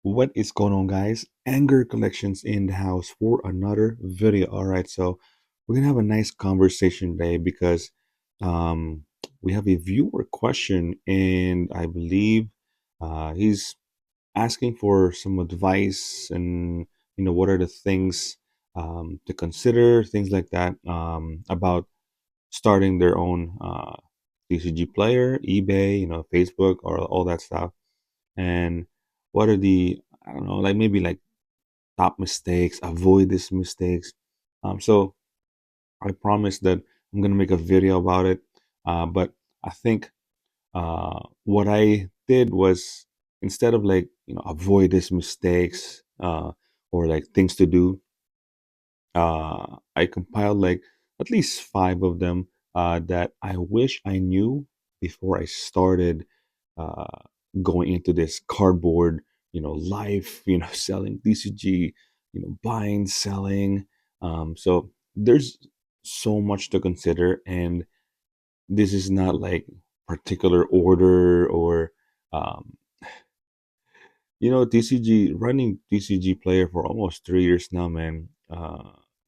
What is going on, guys? Anger collections in the house for another video. All right, so we're gonna have a nice conversation today because um, we have a viewer question, and I believe he's asking for some advice and what are the things to consider, things like that about starting their own TCG player, eBay, Facebook, or all that stuff, and what are the I don't know, like maybe like top mistakes, avoid these mistakes. So I promise that I'm gonna make a video about it. But I think what I did was instead of like avoid these mistakes or like things to do, I compiled like at least five of them that I wish I knew before I started uh, going into this cardboard, life, selling DCG, buying, selling. So there's so much to consider, and this is not like particular order or um, TCG running TCG player for almost 3 years now, man.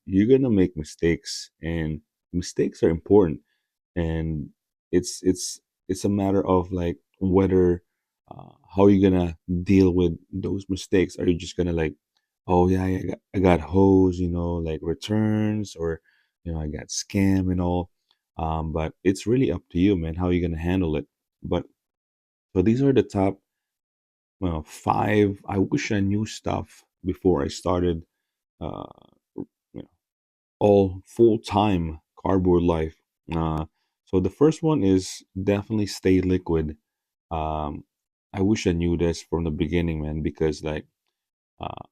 You're gonna make mistakes, and mistakes are important. And it's a matter of like whether how you gonna deal with those mistakes. Are you just gonna like, oh yeah, I got hose, like returns, or I got scam and all. But it's really up to you, man. How you gonna handle it? But so these are the top well, five. I wish I knew stuff before I started uh, you know, all full time cardboard life. So the first one is definitely stay liquid. Um, I wish I knew this from the beginning, man, because like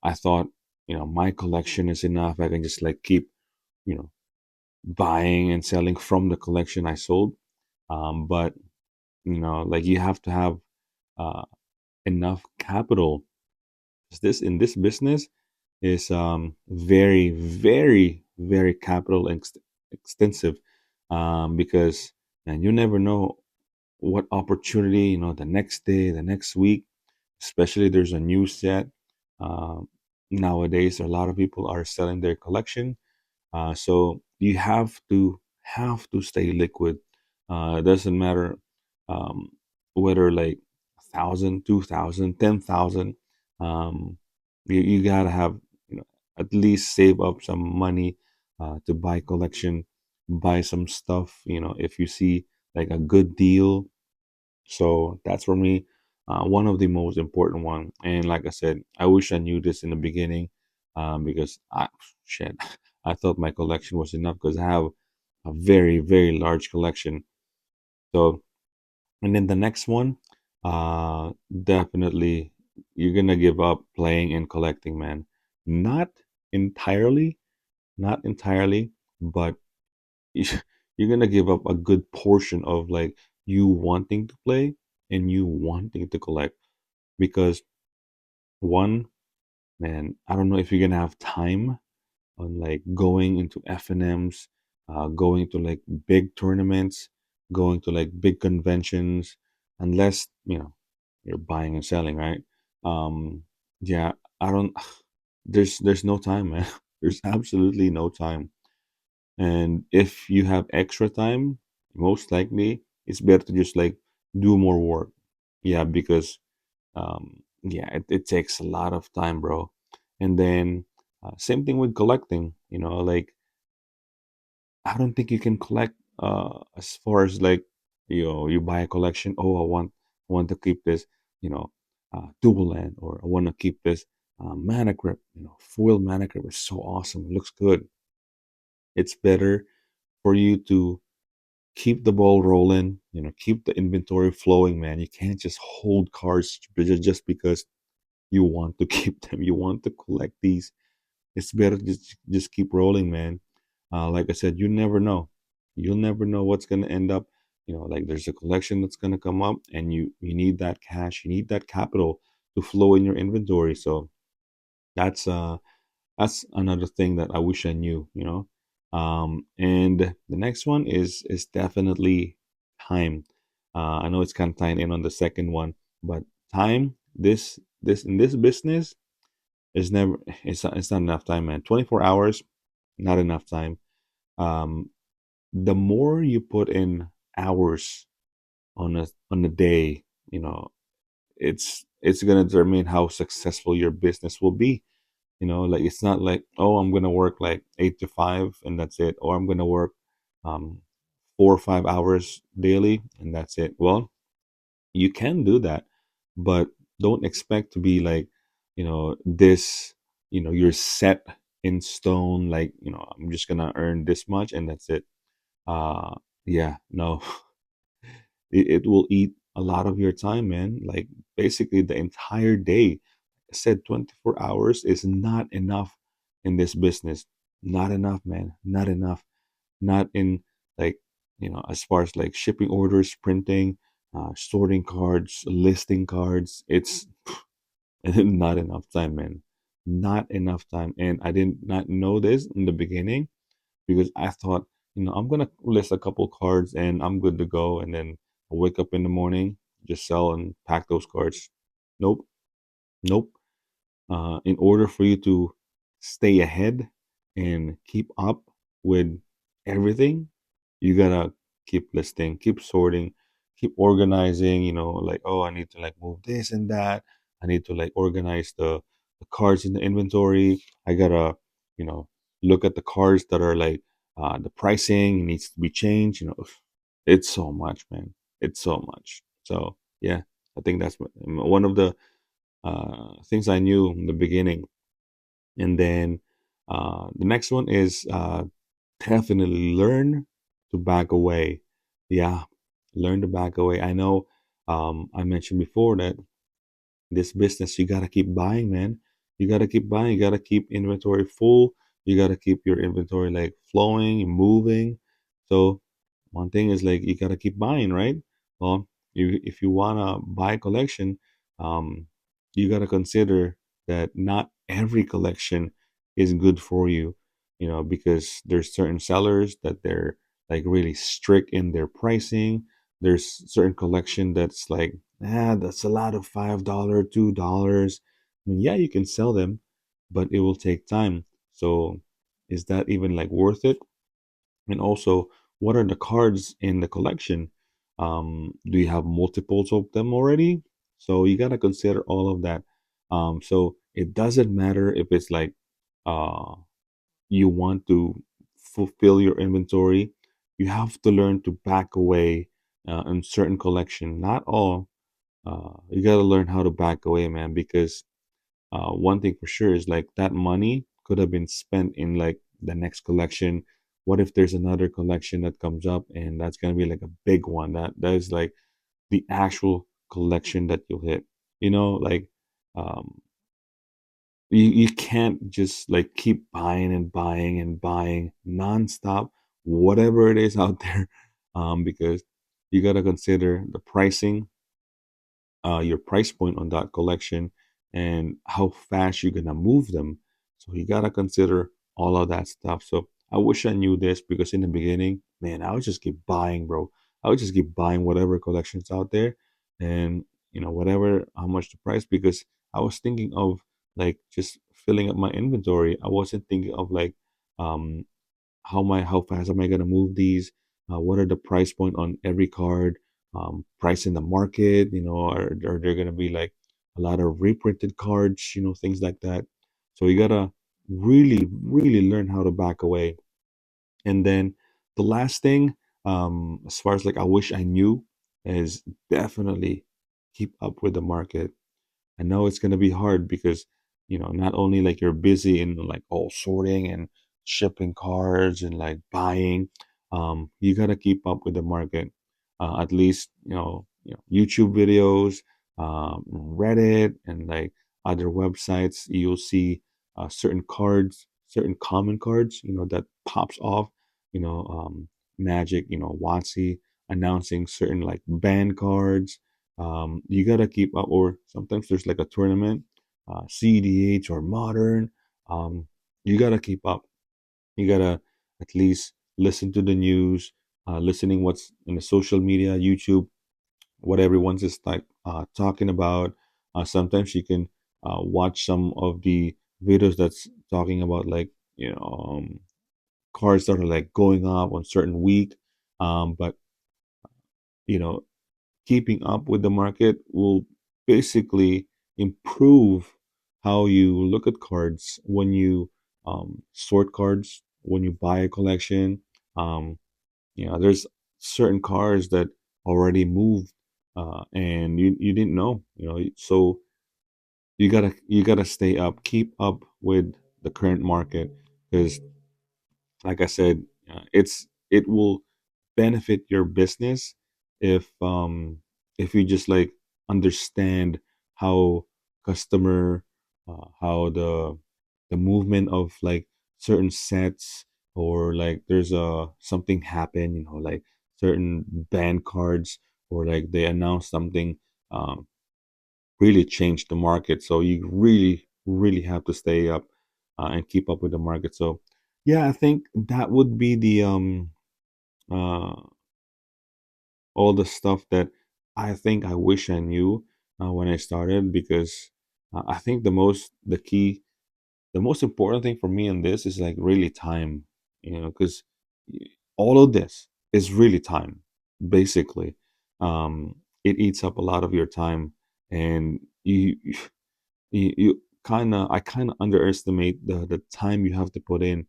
I thought, my collection is enough. I can just like keep, you know, buying and selling from the collection I sold. But like you have to have uh, enough capital. This in this business is very, very, very capital extensive because and you never know what opportunity the next day, the next week, especially there's a new set. Nowadays, a lot of people are selling their collection, so you have to stay liquid. It doesn't matter um, whether like 1,000, 2,000, 10,000. Um, you gotta have at least save up some money to buy collection, buy some stuff. If you see like a good deal, so that's for me one of the most important one. And like I said, I wish I knew this in the beginning because shit, I thought my collection was enough because I have a very, very large collection. So, and then the next one, definitely you're gonna give up playing and collecting, man. Not entirely, not entirely, but you're gonna give up a good portion of like you wanting to play and you wanting to collect because one, man, I don't know if you're gonna have time on like going into FNMs, going to like big tournaments, going to like big conventions, unless you're buying and selling, right? Um, yeah, I don't. There's no time, man. There's absolutely no time. And if you have extra time, most likely it's better to just like do more work. Yeah, because yeah, it takes a lot of time, bro. And then same thing with collecting. Like I don't think you can collect as far as like you buy a collection. Oh, I want to keep this, dual land, or I want to keep this mana grip. Foil mana grip is so awesome. It looks good. It's better for you to keep the ball rolling. Keep the inventory flowing, man. You can't just hold cards just because you want to keep them. You want to collect these. It's better to just keep rolling, man. Like I said, you never know. You'll never know what's gonna end up. Like there's a collection that's gonna come up, and you need that cash, you need that capital to flow in your inventory. So that's uh that's another thing that I wish I knew. And the next one is definitely time. I know it's kind of tying in on the second one, but time This in this business is never it's not enough time, man. 24 hours, not enough time. Um, the more you put in hours on a day, you know, it's gonna determine how successful your business will be. You know, like it's not like, oh, I'm gonna work like 8 to 5 and that's it, or I'm gonna work um 4 or 5 hours daily and that's it. Well, you can do that, but don't expect to be like, this, you're set in stone, like, I'm just gonna earn this much and that's it. Uh yeah, no. It will eat a lot of your time, man. Like basically the entire day. I said 24 hours is not enough in this business. Not enough, man. Not enough. Not in, like, as far as like shipping orders, printing, sorting cards, listing cards. It's not enough time, man. Not enough time. And I did not know this in the beginning because I thought, I'm gonna list a couple cards and I'm good to go. And then I wake up in the morning, just sell and pack those cards. Nope, nope. In order for you to stay ahead and keep up with everything, you gotta keep listing, keep sorting, keep organizing. Like, oh, I need to like move this and that. I need to like organize the cards in the inventory. I gotta, you know, look at the cards that are like the pricing needs to be changed. It's so much, man. It's so much. So yeah, I think that's one of the things I knew in the beginning. And then the next one is definitely learn to back away. Yeah, learn to back away. I know I mentioned before that this business, you got to keep buying, man. You got to keep buying. You got to keep inventory full. You got to keep your inventory like flowing, moving. So one thing is like you got to keep buying, right? Well, if you want to buy a collection, um, you got to consider that not every collection is good for you, because there's certain sellers that they're like really strict in their pricing. There's certain collection that's like, that's a lot of $5, $2. I mean, yeah, you can sell them, but it will take time. So is that even like worth it? And also, what are the cards in the collection? Do you have multiples of them already? So you gotta consider all of that. So it doesn't matter if it's like uh you want to fulfill your inventory, you have to learn to back away in certain collection. Not all. You got to learn how to back away, man, because one thing for sure is like that money could have been spent in like the next collection. What if there's another collection that comes up and that's gonna be like a big one? That is like the actual collection that you'll hit. Like um, you can't just like keep buying and buying and buying nonstop, whatever it is out there, because you got to consider the pricing, your price point on that collection, and how fast you're gonna move them. So you gotta consider all of that stuff. So I wish I knew this because in the beginning, man, I would just keep buying, bro. I would just keep buying whatever collections out there, and whatever how much the price, because I was thinking of like just filling up my inventory. I wasn't thinking of like um how fast am I gonna move these? What are the price point on every card? Price in the market, are there gonna be like a lot of reprinted cards, things like that. So you gotta really, really learn how to back away. And then the last thing, as far as like I wish I knew, is definitely keep up with the market. I know it's gonna be hard because not only like you're busy in like all sorting and shipping cards and like buying, you gotta keep up with the market. At least YouTube videos, Reddit, and like other websites. You'll see certain cards, certain common cards, that pops off. You know, um, Magic, Wotc announcing certain like band cards. You gotta keep up, or sometimes there's like a tournament, CDH or modern. You gotta keep up. You gotta at least listen to the news, listening what's in the social media, YouTube, what everyone's just like talking about. Sometimes you can watch some of the videos that's talking about like cards that are like going up on certain week. But you know, keeping up with the market will basically improve how you look at cards when you sort cards, when you buy a collection. Um, there's certain cards that already moved, and you didn't know. So you gotta stay up, keep up with the current market, because like I said, it will benefit your business if you just like understand how customer how the movement of like certain sets, or like there's a something happen, like certain band cards, or like they announce something um really changed the market. So you really, really have to stay up and keep up with the market. So yeah, I think that would be the uh, all the stuff that I think I wish I knew when I started, because I think the most important thing for me in this is like really time, because all of this is really time, basically. It eats up a lot of your time, and you kind of I kind of underestimate the time you have to put in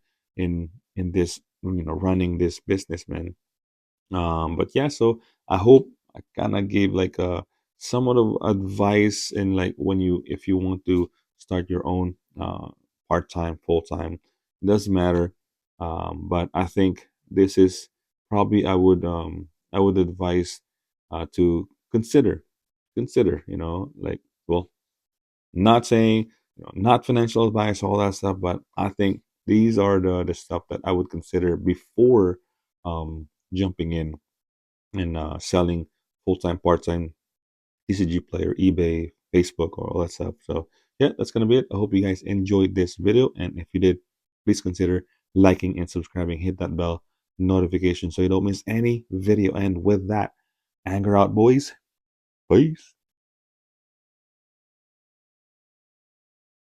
this, running this business, man. But yeah, so I hope I kind of gave like a somewhat of advice in like when you if you want to start your own part-time, full-time, doesn't matter. But I think this is probably I would advise to consider, like, well, not saying, not financial advice, all that stuff, but I think these are the stuff that I would consider before jumping in and selling full time, part time, TCG player, eBay, Facebook, or all that stuff. So yeah, that's gonna be it. I hope you guys enjoyed this video, and if you did, please consider liking and subscribing. Hit that bell notification so you don't miss any video. And with that, anger out, boys. Peace.